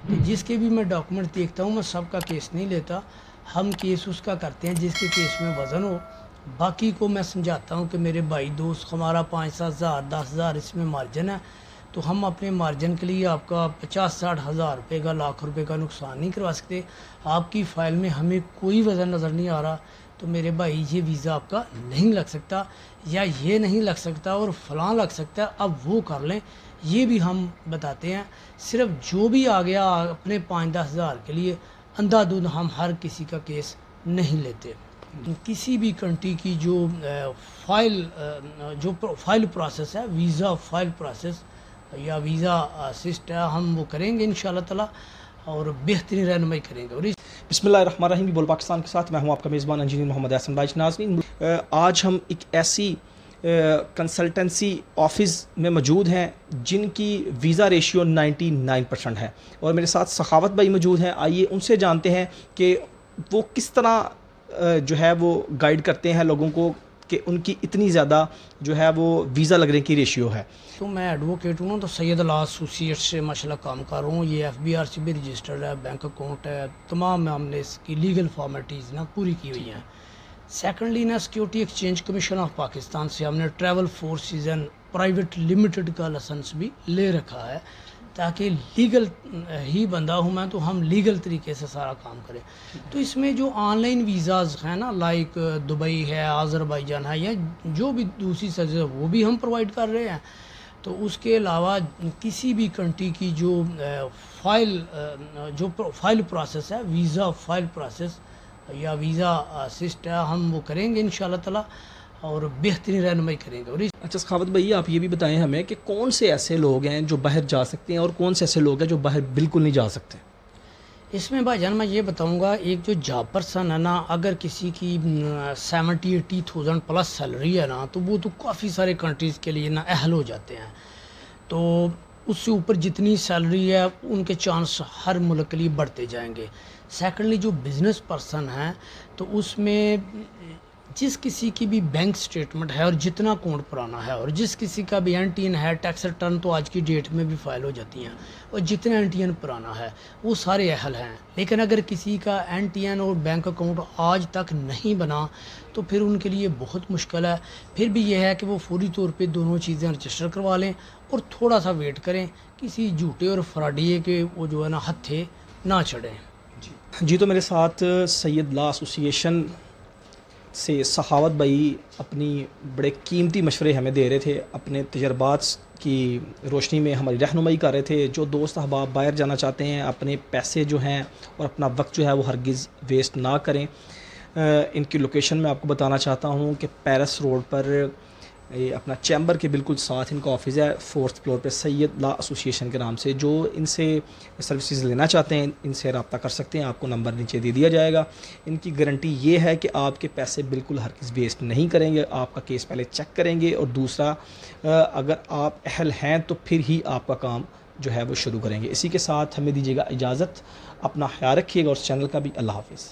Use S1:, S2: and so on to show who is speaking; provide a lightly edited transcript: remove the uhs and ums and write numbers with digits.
S1: کہ جس کے بھی میں ڈاکومنٹ دیکھتا ہوں میں سب کا کیس نہیں لیتا، ہم کیس اس کا کرتے ہیں جس کے کیس میں وزن ہو۔ باقی کو میں سمجھاتا ہوں کہ میرے بھائی دوست ہمارا 5-7 ہزار 10 ہزار اس میں مارجن ہے، تو ہم اپنے مارجن کے لیے آپ کا 50-60 ہزار روپے کا لاکھ روپے کا نقصان نہیں کروا سکتے۔ آپ کی فائل میں ہمیں کوئی وزن نظر نہیں آ رہا تو میرے بھائی یہ ویزا آپ کا نہیں لگ سکتا، یا یہ نہیں لگ سکتا اور فلاں لگ سکتا ہے، اب وہ کر لیں، یہ بھی ہم بتاتے ہیں۔ صرف جو بھی آ گیا اپنے 5-10 ہزار کے لیے اندھا دھند ہم ہر کسی کا کیس نہیں لیتے۔ کسی بھی کنٹری کی جو فائل پروسیس ہے، ویزا فائل پروسیس یا ویزا اسسٹ ہے، ہم وہ کریں گے انشاءاللہ تعالی اور بہترین رہنمائی کریں گے۔ اور
S2: بسم اللہ الرحمن الرحیم، بول پاکستان کے ساتھ میں ہوں آپ کا میزبان انجینئر محمد احسن بائچ۔ ناظرین، آج ہم ایک ایسی کنسلٹنسی آفس میں موجود ہیں جن کی ویزا ریشیو 99% ہے، اور میرے ساتھ سخاوت بھائی موجود ہیں۔ آئیے ان سے جانتے ہیں کہ وہ کس طرح جو ہے وہ گائیڈ کرتے ہیں لوگوں کو کہ ان کی اتنی زیادہ جو ہے وہ ویزا لگنے کی ریشیو ہے۔
S1: تو میں ایڈوکیٹ ہوں تو سید لا ایسوسیٹ سے ماشاءاللہ کام کر رہا ہوں، یہ FBR سے بھی رجسٹرڈ ہے، بینک اکاؤنٹ ہے، تمام ہم نے اس کی لیگل فارمیلٹیز نا پوری کی ہوئی ہیں۔ سیکنڈلی نا security exchange commission of Pakistan سے ہم نے travel forces and private limited کا لائسنس بھی لے رکھا ہے، تاکہ لیگل ہی بندہ ہوں میں تو ہم لیگل طریقے سے سارا کام کریں۔ تو اس میں جو آن لائن ویزاز ہیں نا، لائک دبئی ہے، آذربائیجان ہے، یا جو بھی دوسری سرزد وہ بھی ہم پرووائڈ کر رہے ہیں۔ تو اس کے علاوہ کسی بھی کنٹری کی جو فائل پروسیس ہے، ویزا فائل پروسیس یا ویزا اسسٹ ہے، ہم وہ کریں گے انشاءاللہ تعالی اور بہترین رہنمائی کریں گے۔ اور
S2: اچھا سخاوت بھائی، آپ یہ بھی بتائیں ہمیں کہ کون سے ایسے لوگ ہیں جو باہر جا سکتے ہیں اور کون سے ایسے لوگ ہیں جو باہر بالکل نہیں جا سکتے؟
S1: اس میں بھائی جان میں یہ بتاؤں گا، ایک جو جاب پرسن ہے نا، اگر کسی کی 70-80 پلس سیلری ہے نا، تو وہ تو کافی سارے کنٹریز کے لیے نا اہل ہو جاتے ہیں۔ تو اس سے اوپر جتنی سیلری ہے ان کے چانس ہر ملک کے لیے بڑھتے جائیں گے۔ سیکنڈلی جو بزنس پرسن ہیں تو اس میں جس کسی کی بھی بینک سٹیٹمنٹ ہے اور جتنا اکاؤنٹ پرانا ہے، اور جس کسی کا بھی NTN ہے، ٹیکس ریٹرن تو آج کی ڈیٹ میں بھی فائل ہو جاتی ہیں، اور جتنا NTN پرانا ہے وہ سارے اہل ہیں۔ لیکن اگر کسی کا NTN اور بینک اکاؤنٹ آج تک نہیں بنا تو پھر ان کے لیے بہت مشکل ہے۔ پھر بھی یہ ہے کہ وہ فوری طور پہ دونوں چیزیں رجسٹر کروا لیں اور تھوڑا سا ویٹ کریں، کسی جھوٹے اور فراڈیے کے وہ جو ہے نا ہتھے نہ چڑھیں۔
S2: جی، تو میرے ساتھ سید لا ایسوسیشن سے سخاوت بھائی اپنی بڑے قیمتی مشورے ہمیں دے رہے تھے، اپنے تجربات کی روشنی میں ہماری رہنمائی کر رہے تھے۔ جو دوست احباب باہر جانا چاہتے ہیں، اپنے پیسے جو ہیں اور اپنا وقت جو ہے وہ ہرگز ویسٹ نہ کریں۔ ان کی لوکیشن میں آپ کو بتانا چاہتا ہوں کہ پیرس روڈ پر یہ اپنا چیمبر کے بالکل ساتھ ان کا آفس ہے، 4th فلور پہ، سید لا ایسوسیشن کے نام سے۔ جو ان سے سروسز لینا چاہتے ہیں ان سے رابطہ کر سکتے ہیں، آپ کو نمبر نیچے دے دیا جائے گا۔ ان کی گارنٹی یہ ہے کہ آپ کے پیسے بالکل ہرگز ویسٹ نہیں کریں گے، آپ کا کیس پہلے چیک کریں گے، اور دوسرا اگر آپ اہل ہیں تو پھر ہی آپ کا کام جو ہے وہ شروع کریں گے۔ اسی کے ساتھ ہمیں دیجیے گا اجازت، اپنا خیال رکھیے گا، اور اس چینل کا بھی۔ اللہ حافظ۔